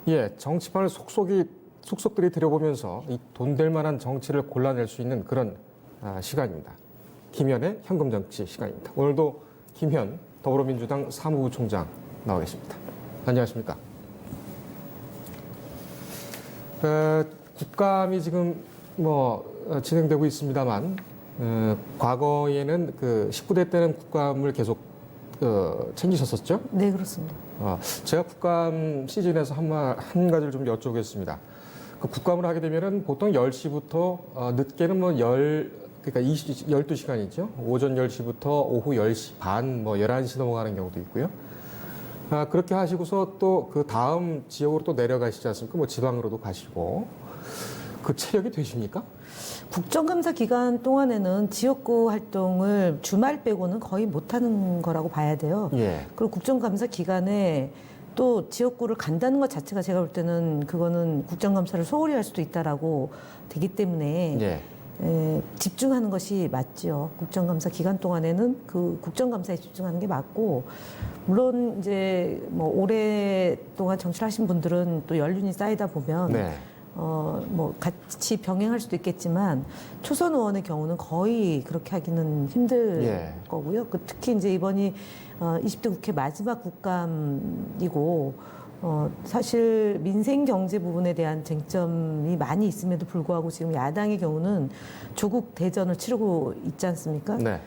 예, 정치판을 속속들이 들여보면서 이 돈 될 만한 정치를 골라낼 수 있는 그런 시간입니다. 김현의 현금정치 시간입니다. 오늘도 김현 더불어민주당 사무부총장 나와 계십니다. 안녕하십니까? 국감이 지금 진행되고 있습니다만 과거에는 그 19대 때는 국감을 계속 챙기셨었죠? 네, 그렇습니다. 제가 국감 시즌에서 한 가지를 좀 여쭤보겠습니다. 그 국감을 하게 되면은 보통 10시부터 늦게는 그러니까 12시간이죠. 오전 10시부터 오후 10시 반, 11시 넘어가는 경우도 있고요. 그렇게 하시고서 또 그 다음 지역으로 또 내려가시지 않습니까? 지방으로도 가시고. 그 체력이 되십니까? 국정감사 기간 동안에는 지역구 활동을 주말 빼고는 거의 못하는 거라고 봐야 돼요. 예. 그리고 국정감사 기간에 또 지역구를 간다는 것 자체가 제가 볼 때는 그거는 국정감사를 소홀히 할 수도 있다라고 되기 때문에 예. 집중하는 것이 맞죠. 국정감사 기간 동안에는 그 국정감사에 집중하는 게 맞고, 물론 이제 오랫동안 정치를 하신 분들은 또 연륜이 쌓이다 보면 네. 같이 병행할 수도 있겠지만 초선 의원의 경우는 거의 그렇게 하기는 힘들 예. 거고요. 특히 이제 이번이 20대 국회 마지막 국감이고 사실 민생 경제 부분에 대한 쟁점이 많이 있음에도 불구하고 지금 야당의 경우는 조국 대전을 치르고 있지 않습니까? 네.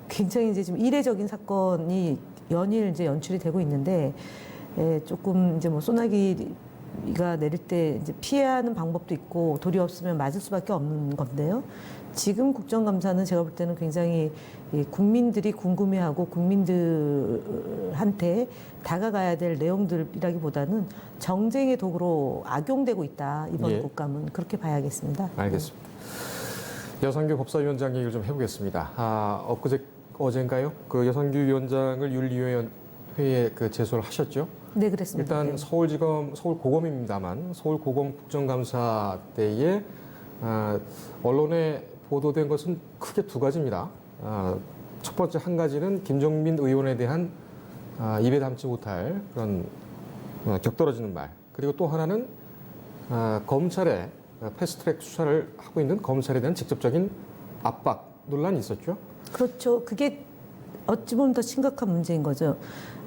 굉장히 이제 지금 이례적인 사건이 연일 이제 연출이 되고 있는데 조금 이제 소나기가 내릴 때 이제 피하는 방법도 있고 돌이 없으면 맞을 수밖에 없는 건데요. 지금 국정감사는 제가 볼 때는 굉장히 국민들이 궁금해하고 국민들한테 다가가야 될 내용들이라기보다는 정쟁의 도구로 악용되고 있다. 이번 예. 국감은 그렇게 봐야겠습니다. 알겠습니다. 여성규 법사위원장 얘기를 좀 해보겠습니다. 어젠가요? 그 여성규 위원장을 윤리위원회에 제소를 하셨죠? 네, 그랬습니다. 일단 서울고검입니다만 서울고검 국정감사 때에 언론에 보도된 것은 크게 두 가지입니다. 첫 번째 한 가지는 김종민 의원에 대한 입에 담지 못할 그런 격떨어지는 말. 그리고 또 하나는 검찰에 패스트트랙 수사를 하고 있는 검찰에 대한 직접적인 압박 논란이 있었죠. 그렇죠. 그게 어찌 보면 더 심각한 문제인 거죠.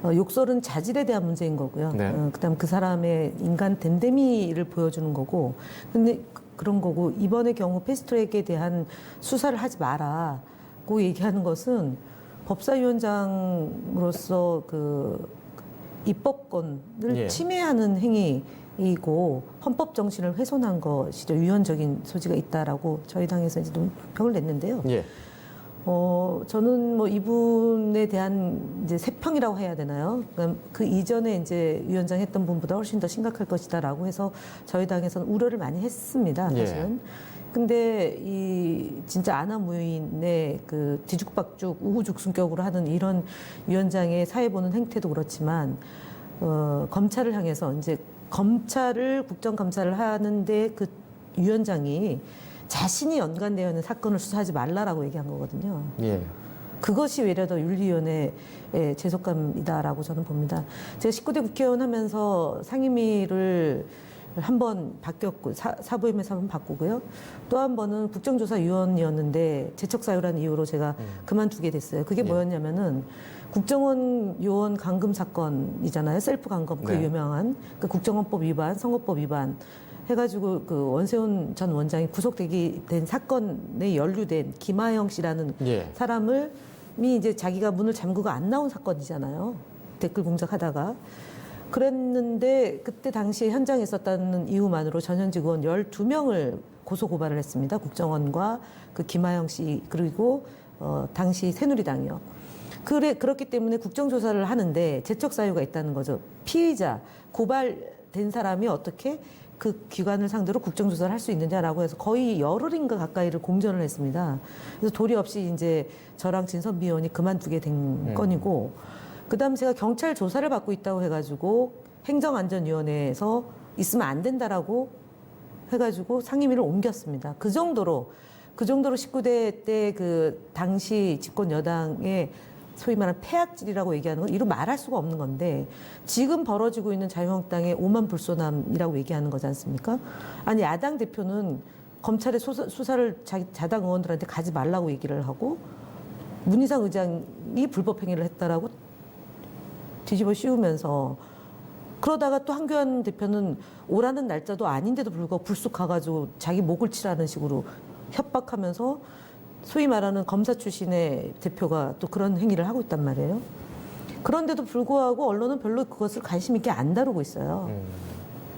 욕설은 자질에 대한 문제인 거고요. 네. 그다음 그 사람의 인간 됨됨이를 보여주는 거고. 근데 그런 거고 이번의 경우 패스트트랙에 대한 수사를 하지 마라고 얘기하는 것은 법사위원장으로서 그 입법권을 예. 침해하는 행위이고 헌법 정신을 훼손한 것이죠. 위헌적인 소지가 있다라고 저희 당에서 이제 논평을 냈는데요. 예. 저는 이분에 대한 이제 세평이라고 해야 되나요? 그러니까 그 이전에 이제 위원장 했던 분보다 훨씬 더 심각할 것이다라고 해서 저희 당에서는 우려를 많이 했습니다, 사실은. 근데 진짜 아나무인의 그 뒤죽박죽 우후죽순격으로 하는 이런 위원장의 사회 보는 행태도 그렇지만, 검찰을 향해서 이제 검찰을 국정감사를 하는데 그 위원장이 자신이 연관되어 있는 사건을 수사하지 말라라고 얘기한 거거든요. 예. 그것이 외려 더 윤리위원회의 제속감이다라고 저는 봅니다. 제가 19대 국회의원 하면서 상임위를 한 번 바뀌었고, 사부임에서 한 번 바꾸고요. 또 한 번은 국정조사위원이었는데 재척사유라는 이유로 제가 그만두게 됐어요. 그게 뭐였냐면은 국정원 요원 감금 사건이잖아요. 셀프 감금, 그 네. 유명한 그 국정원법 위반, 선거법 위반. 해가지고 그 원세훈 전 원장이 구속되기 된 사건에 연루된 김하영 씨라는 예. 사람이 이제 자기가 문을 잠그고 안 나온 사건이잖아요. 댓글 공작하다가. 그랬는데 그때 당시에 현장에 있었다는 이유만으로 전현직 의원 12명을 고소고발을 했습니다. 국정원과 그 김하영 씨 그리고 당시 새누리당이요. 그렇기 때문에 국정조사를 하는데 재척 사유가 있다는 거죠. 피의자, 고발된 사람이 어떻게 그 기관을 상대로 국정조사를 할 수 있느냐라고 해서 거의 열흘인가 가까이를 공전을 했습니다. 그래서 도리 없이 이제 저랑 진선미 의원이 그만두게 된 건이고, 그 다음 제가 경찰 조사를 받고 있다고 해가지고 행정안전위원회에서 있으면 안 된다라고 해가지고 상임위를 옮겼습니다. 그 정도로 19대 때 그 당시 집권 여당의 소위 말하는 폐악질이라고 얘기하는 건 이루 말할 수가 없는 건데 지금 벌어지고 있는 자유한국당의 오만 불소남이라고 얘기하는 거지 않습니까? 아니 야당 대표는 검찰의 수사를 자당 의원들한테 가지 말라고 얘기를 하고 문희상 의장이 불법 행위를 했다라고 뒤집어 씌우면서 그러다가 또 한교안 대표는 오라는 날짜도 아닌데도 불구하고 불쑥 가가지고 자기 목을 치라는 식으로 협박하면서 소위 말하는 검사 출신의 대표가 또 그런 행위를 하고 있단 말이에요. 그런데도 불구하고 언론은 별로 그것을 관심 있게 안 다루고 있어요.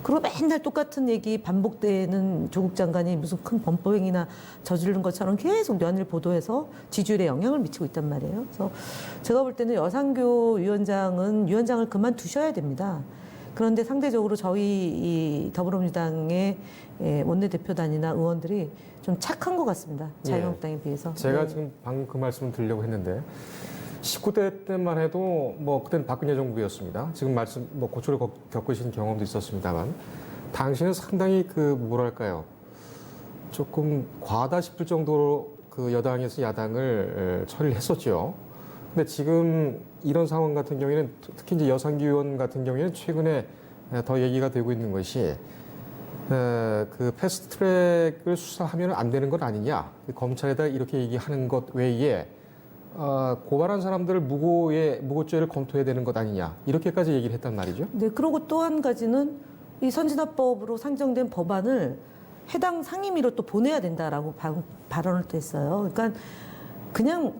그리고 맨날 똑같은 얘기 반복되는 조국 장관이 무슨 큰 범법행위나 저지른 것처럼 계속 연일 보도해서 지지율에 영향을 미치고 있단 말이에요. 그래서 제가 볼 때는 여상교 위원장을 그만두셔야 됩니다. 그런데 상대적으로 저희 이 더불어민주당의 원내대표단이나 의원들이 좀 착한 것 같습니다. 자유한국당에 비해서. 제가 네. 지금 방금 그 말씀을 드리려고 했는데 19대 때만 해도 뭐 그때는 박근혜 정부였습니다. 지금 말씀 뭐 고초를 겪으신 경험도 있었습니다만 당시는 상당히 그 뭐랄까요 조금 과하다 싶을 정도로 그 여당에서 야당을 처리를 했었죠. 근데 지금 이런 상황 같은 경우에는 특히 이제 여상규 의원 같은 경우에는 최근에 더 얘기가 되고 있는 것이 그 패스트트랙을 수사하면 안 되는 것 아니냐 검찰에다 이렇게 얘기하는 것 외에 고발한 사람들을 무고죄를 검토해야 되는 것 아니냐 이렇게까지 얘기를 했단 말이죠. 네, 그리고 또 한 가지는 이 선진화법으로 상정된 법안을 해당 상임위로 또 보내야 된다라고 발언을 또 했어요. 그러니까 그냥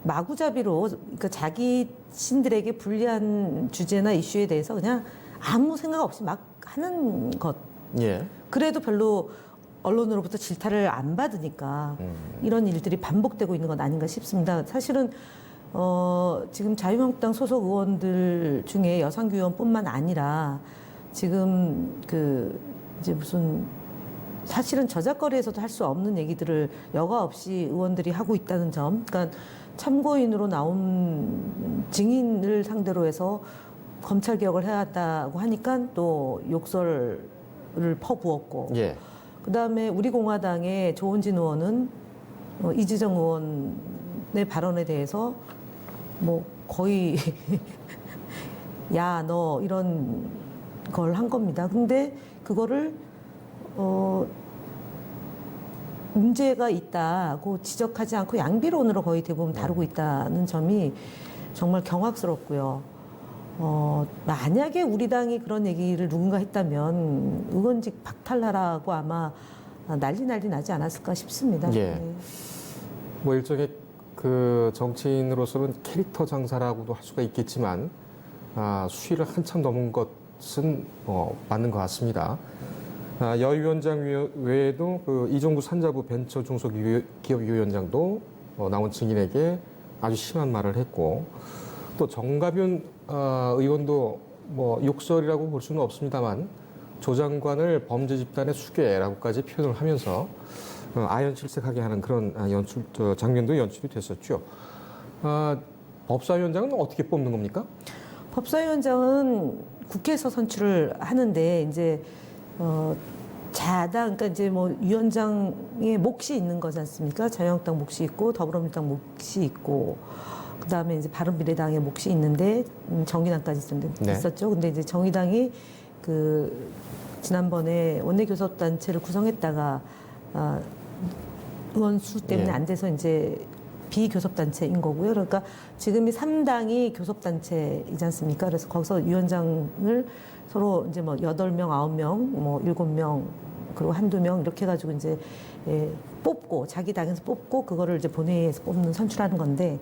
마구잡이로 그러니까 자기 신들에게 불리한 주제나 이슈에 대해서 그냥 아무 생각 없이 막 하는 것. 예. 그래도 별로 언론으로부터 질타를 안 받으니까 이런 일들이 반복되고 있는 건 아닌가 싶습니다. 사실은 지금 자유한국당 소속 의원들 중에 여상규 의원뿐만 아니라 지금 그 이제 무슨 사실은 저작거리에서도 할 수 없는 얘기들을 여과 없이 의원들이 하고 있다는 점. 그러니까 참고인으로 나온 증인을 상대로 해서 검찰 개혁을 해야 한다고 하니까 또 욕설을 퍼부었고. 예. 그다음에 우리 공화당의 조은진 의원은 이지정 의원의 발언에 대해서 뭐 거의 야, 너 이런 걸 한 겁니다. 근데 그거를 문제가 있다고 지적하지 않고 양비론으로 거의 대부분 다루고 있다는 점이 정말 경악스럽고요. 만약에 우리 당이 그런 얘기를 누군가 했다면 의원직 박탈하라고 아마 난리 나지 않았을까 싶습니다. 예. 네. 뭐 일종의 그 정치인으로서는 캐릭터 장사라고도 할 수가 있겠지만 수위를 한참 넘은 것은 맞는 것 같습니다. 여 위원장 외에도 그 이종구 산자부 벤처 중소기업위원장도 나온 증인에게 아주 심한 말을 했고 또 정가윤 의원도 뭐 욕설이라고 볼 수는 없습니다만 조 장관을 범죄 집단의 수괴라고까지 표현을 하면서 아연실색하게 하는 그런 장면도 연출이 됐었죠. 법사위원장은 어떻게 뽑는 겁니까? 법사위원장은 국회에서 선출을 하는데 이제 자당 그러니까 이제 뭐 위원장의 몫이 있는 거지 않습니까? 자유한국당 몫이 있고 더불어민주당 몫이 있고 그다음에 이제 바른미래당의 몫이 있는데 정의당까지 있었죠. 근데 이제 정의당이 그 지난번에 원내교섭단체를 구성했다가 의원 수 때문에 안 돼서 이제 비교섭단체인 거고요. 그러니까 지금이 3당이 교섭단체이지 않습니까? 그래서 거기서 위원장을 서로 이제 뭐 8명, 9명, 뭐 7명, 그리고 한두 명 이렇게 해가지고 이제 뽑고 자기 당에서 뽑고 그거를 이제 본회의에서 뽑는 선출하는 건데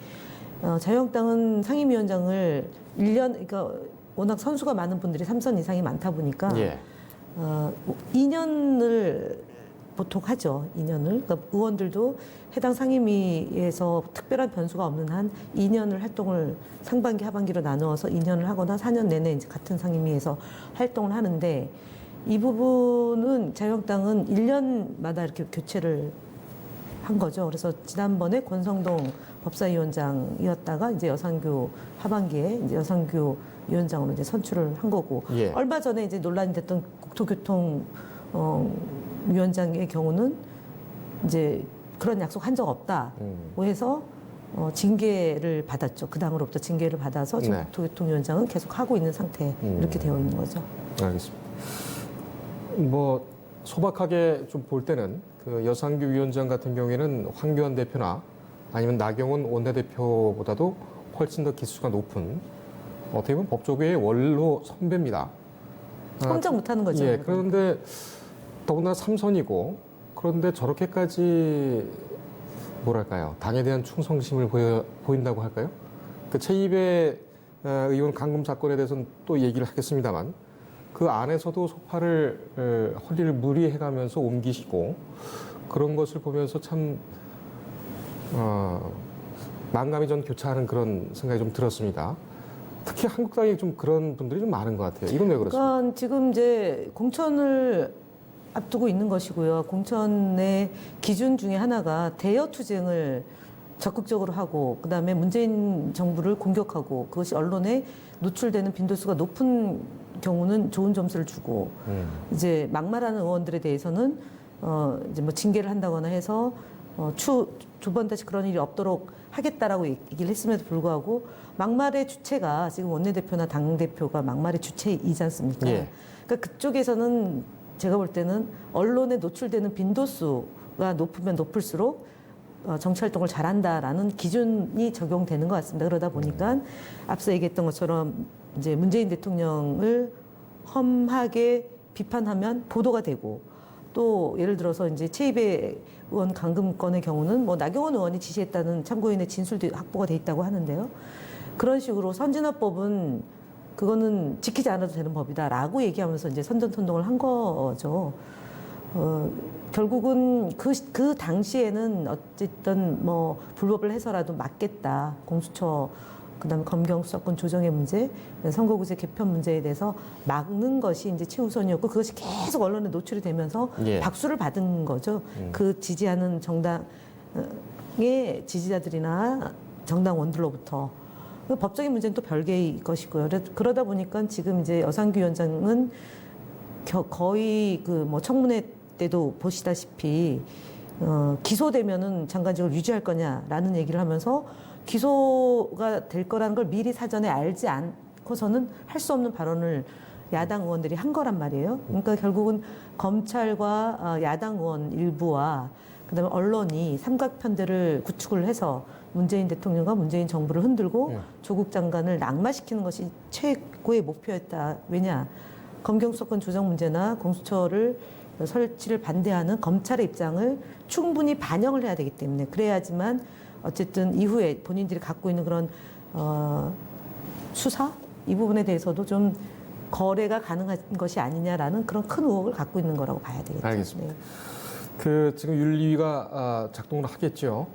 자유한국당은 상임위원장을 1년, 그러니까 워낙 선수가 많은 분들이 3선 이상이 많다 보니까 2년을 보통 하죠. 2년을. 그러니까 의원들도 해당 상임위에서 특별한 변수가 없는 한 2년을 활동을 상반기, 하반기로 나누어서 2년을 하거나 4년 내내 이제 같은 상임위에서 활동을 하는데 이 부분은 자유한국당은 1년마다 이렇게 교체를 한 거죠. 그래서 지난번에 권성동 법사위원장이었다가 이제 여상규 하반기에 이제 여상규 위원장으로 이제 선출을 한 거고 얼마 전에 이제 논란이 됐던 국토교통 위원장의 경우는 이제 그런 약속 한 적 없다고 해서 징계를 받았죠. 그 당으로부터 징계를 받아서 지금 네. 국토교통위원장은 계속 하고 있는 상태 이렇게 되어 있는 거죠. 알겠습니다. 뭐 소박하게 좀 볼 때는 그 여상규 위원장 같은 경우에는 황교안 대표나 아니면 나경원 원내대표보다도 훨씬 더 기수가 높은 어떻게 보면 법조계의 원로 선배입니다. 꼼짝 못하는 거죠. 예, 그런데 더구나 삼선이고 그런데 저렇게까지 뭐랄까요 당에 대한 충성심을 보인다고 할까요? 그 최입의 의원 감금 사건에 대해서는 또 얘기를 하겠습니다만 그 안에서도 소파를 허리를 무리해가면서 옮기시고 그런 것을 보면서 참 만감이 전 교차하는 그런 생각이 좀 들었습니다. 특히 한국당에 좀 그런 분들이 좀 많은 것 같아요. 이건 왜 그렇습니까? 그러니까 지금 이제 공천을 앞두고 있는 것이고요. 공천의 기준 중에 하나가 대여 투쟁을 적극적으로 하고 그다음에 문재인 정부를 공격하고 그것이 언론에 노출되는 빈도수가 높은 경우는 좋은 점수를 주고 이제 막말하는 의원들에 대해서는 이제 뭐 징계를 한다거나 해서 두 번 다시 그런 일이 없도록 하겠다라고 얘기를 했음에도 불구하고 막말의 주체가 지금 원내대표나 당대표가 막말의 주체이지 않습니까? 예. 그러니까 그쪽에서는 제가 볼 때는 언론에 노출되는 빈도수가 높으면 높을수록 정치활동을 잘한다라는 기준이 적용되는 것 같습니다. 그러다 보니까 앞서 얘기했던 것처럼 이제 문재인 대통령을 험하게 비판하면 보도가 되고 또 예를 들어서 이제 최입의 의원 감금건의 경우는 뭐 나경원 의원이 지시했다는 참고인의 진술도 확보가 돼 있다고 하는데요. 그런 식으로 선진화법은 그거는 지키지 않아도 되는 법이다라고 얘기하면서 이제 선전선동을 한 거죠. 결국은 그 당시에는 어쨌든 뭐 불법을 해서라도 막겠다. 공수처, 그다음에 검경 수사권 조정의 문제, 선거구제 개편 문제에 대해서 막는 것이 이제 최우선이었고 그것이 계속 언론에 노출이 되면서 예. 박수를 받은 거죠. 그 지지하는 정당의 지지자들이나 정당원들로부터. 법적인 문제는 또 별개의 것이고요. 그러다 보니까 지금 이제 여상규 위원장은 거의 그 뭐 청문회 때도 보시다시피 기소되면은 장관직을 유지할 거냐라는 얘기를 하면서 기소가 될 거라는 걸 미리 사전에 알지 않고서는 할 수 없는 발언을 야당 의원들이 한 거란 말이에요. 그러니까 결국은 검찰과 야당 의원 일부와 그다음에 언론이 삼각편대를 구축을 해서 문재인 대통령과 문재인 정부를 흔들고 조국 장관을 낙마시키는 것이 최고의 목표였다. 왜냐? 검경 수사권 조정 문제나 공수처를 설치를 반대하는 검찰의 입장을 충분히 반영을 해야 되기 때문에 그래야지만 어쨌든 이후에 본인들이 갖고 있는 그런 수사 이 부분에 대해서도 좀 거래가 가능한 것이 아니냐라는 그런 큰 의혹을 갖고 있는 거라고 봐야 되겠죠. 알겠습니다. 네. 그 지금 윤리위가 작동을 하겠죠.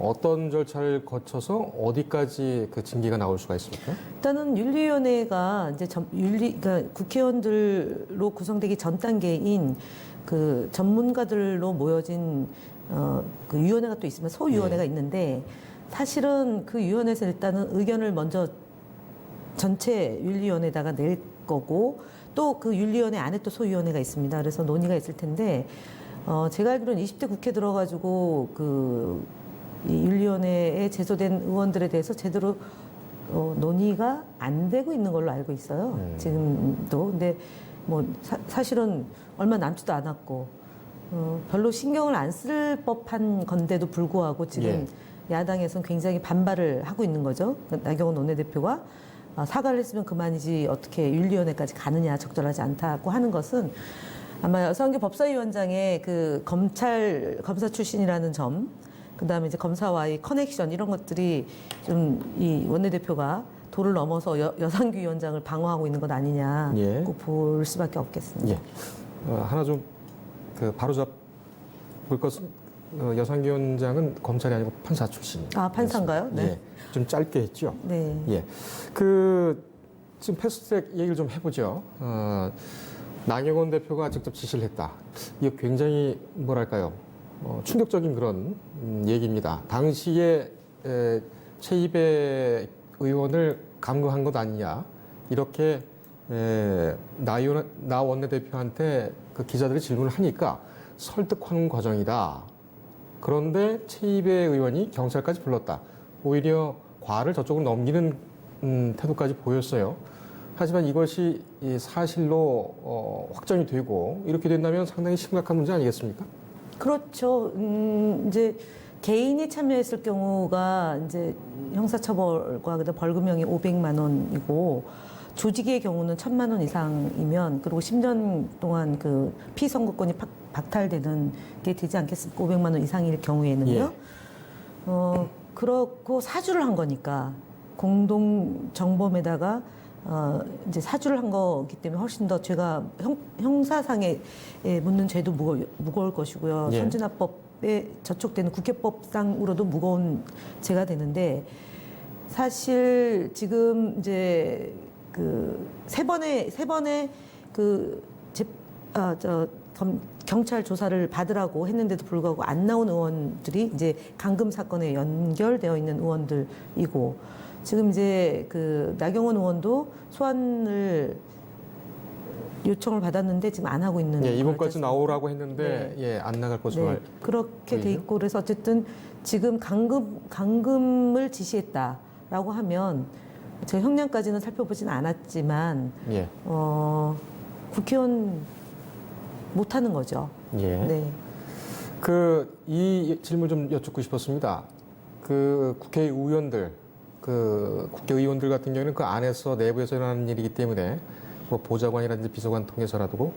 어떤 절차를 거쳐서 어디까지 그 징계가 나올 수가 있습니까? 일단은 윤리위원회가 이제 그러니까 국회의원들로 구성되기 전 단계인 그 전문가들로 모여진 그 위원회가 또 있으면 소위원회가 있는데 사실은 그 위원회에서 일단은 의견을 먼저 전체 윤리위원회에다가 낼 거고 또 그 윤리위원회 안에 또 소위원회가 있습니다. 그래서 논의가 있을 텐데 제가 알기로는 20대 국회 들어가지고 이 윤리위원회에 제소된 의원들에 대해서 제대로 논의가 안 되고 있는 걸로 알고 있어요. 지금도. 근데 뭐 사실은 얼마 남지도 않았고 별로 신경을 안 쓸 법한 건데도 불구하고 지금 야당에서는 굉장히 반발을 하고 있는 거죠. 나경원 원내대표가 사과를 했으면 그만이지 어떻게 윤리위원회까지 가느냐 적절하지 않다고 하는 것은 아마 여상규 법사위원장의 그 검사 출신이라는 점, 그 다음에 이제 검사와의 커넥션 이런 것들이 좀 이 원내대표가 도를 넘어서 여상규 위원장을 방어하고 있는 것 아니냐 꼭 볼 수밖에 없겠습니다. 하나 좀 그 바로 잡을 것은 여상규 위원장은 검찰이 아니고 판사 출신. 판사인가요? 네. 예, 좀 짧게 했죠. 네. 예, 그 지금 패스트트랙 얘기를 좀 해보죠. 나경원 대표가 직접 지시를 했다. 이거 굉장히 뭐랄까요? 충격적인 그런 얘기입니다. 당시에 최입의 의원을 감금한 것 아니냐. 이렇게 나 원내대표한테 그 기자들이 질문을 하니까 설득하는 과정이다. 그런데 최입의 의원이 경찰까지 불렀다. 오히려 과를 저쪽으로 넘기는 태도까지 보였어요. 하지만 이것이 이 사실로 확정이 되고 이렇게 된다면 상당히 심각한 문제 아니겠습니까? 그렇죠. 이제 개인이 참여했을 경우가 이제 형사처벌과 그다음 벌금형이 500만 원이고 조직의 경우는 1,000만 원 이상이면 그리고 10년 동안 그 피선거권이 박탈되는 게 되지 않겠습니까? 500만 원 이상일 경우에는요. 그렇고 사주를 한 거니까 공동 정범에다가 이제 사주를 한 거기 때문에 훨씬 더 죄가 형사상에 묻는 죄도 무거울 것이고요. 예. 선진화법에 저촉되는 국회법상으로도 무거운 죄가 되는데 사실 지금 이제 그 세 번의 그 경찰 조사를 받으라고 했는데도 불구하고 안 나온 의원들이 이제 강금 사건에 연결되어 있는 의원들이고 지금 이제 그 나경원 의원도 소환을 요청을 받았는데 지금 안 하고 있는. 예, 이번까지 나오라고 했는데 네. 예, 안 나갈 것으로 네, 그렇게 돼 있고 그래서 어쨌든 지금 강금을 지시했다라고 하면 제가 형량까지는 살펴보지는 않았지만 예. 국회의원 못 하는 거죠. 예. 네. 이 질문 좀 여쭙고 싶었습니다. 그 국회의원들, 그 국회의원들 같은 경우는 그 안에서 내부에서 일어나는 일이기 때문에 뭐 보좌관이라든지 비서관 통해서라도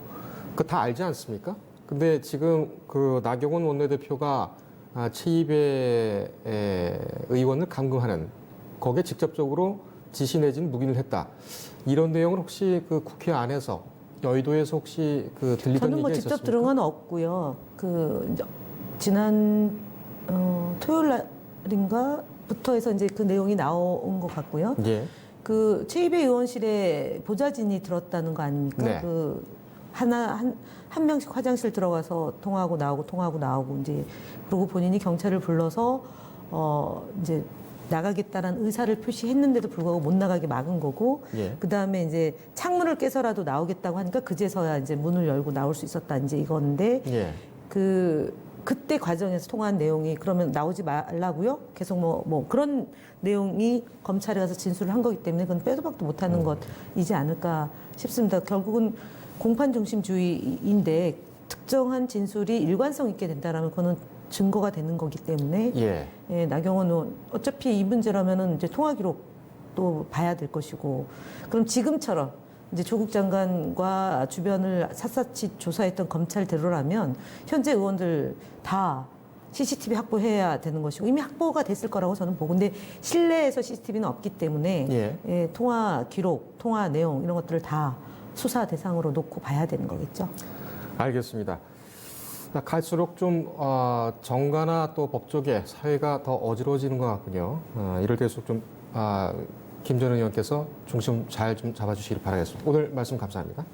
그 다 알지 않습니까? 근데 지금 그 나경원 원내대표가 최입의 의원을 감금하는 거기에 직접적으로 지시 내지는 묵인을 했다. 이런 내용을 혹시 그 국회 안에서 여의도에서 혹시 그 들리던 저는 얘기가 뭐 직접 있었습니까? 들은 건 없고요. 그 지난 토요일 날인가부터 해서 이제 그 내용이 나온 것 같고요. 예. 그 최입의 의원실에 보좌진이 들었다는 거 아닙니까? 네. 그 한 명씩 화장실 들어가서 통화하고 나오고 이제 그리고 본인이 경찰을 불러서 이제 나가겠다라는 의사를 표시했는데도 불구하고 못 나가게 막은 거고 예. 그 다음에 이제 창문을 깨서라도 나오겠다고 하니까 그제서야 이제 문을 열고 나올 수 있었다 이제 이건데 예. 그때 과정에서 통화한 내용이 그러면 나오지 말라고요? 계속 뭐 그런 내용이 검찰에 가서 진술을 한 거기 때문에 그건 빼도 박도 못하는 것이지 않을까 싶습니다. 결국은 공판 중심주의인데 특정한 진술이 일관성 있게 된다라면 그거는 증거가 되는 거기 때문에 예. 예, 나경원 의원 어차피 이 문제라면은 이제 통화 기록도 봐야 될 것이고 그럼 지금처럼 이제 조국 장관과 주변을 샅샅이 조사했던 검찰대로라면 현재 의원들 다 CCTV 확보해야 되는 것이고 이미 확보가 됐을 거라고 저는 보고 근데 실내에서 CCTV는 없기 때문에 예. 예, 통화 기록, 통화 내용 이런 것들을 다 수사 대상으로 놓고 봐야 되는 거겠죠. 알겠습니다. 갈수록 좀 정가나 또 법조계 사회가 더 어지러워지는 것 같군요. 이럴 때일수록 좀 김 전 의원께서 중심 잘 좀 잡아주시길 바라겠습니다. 오늘 말씀 감사합니다.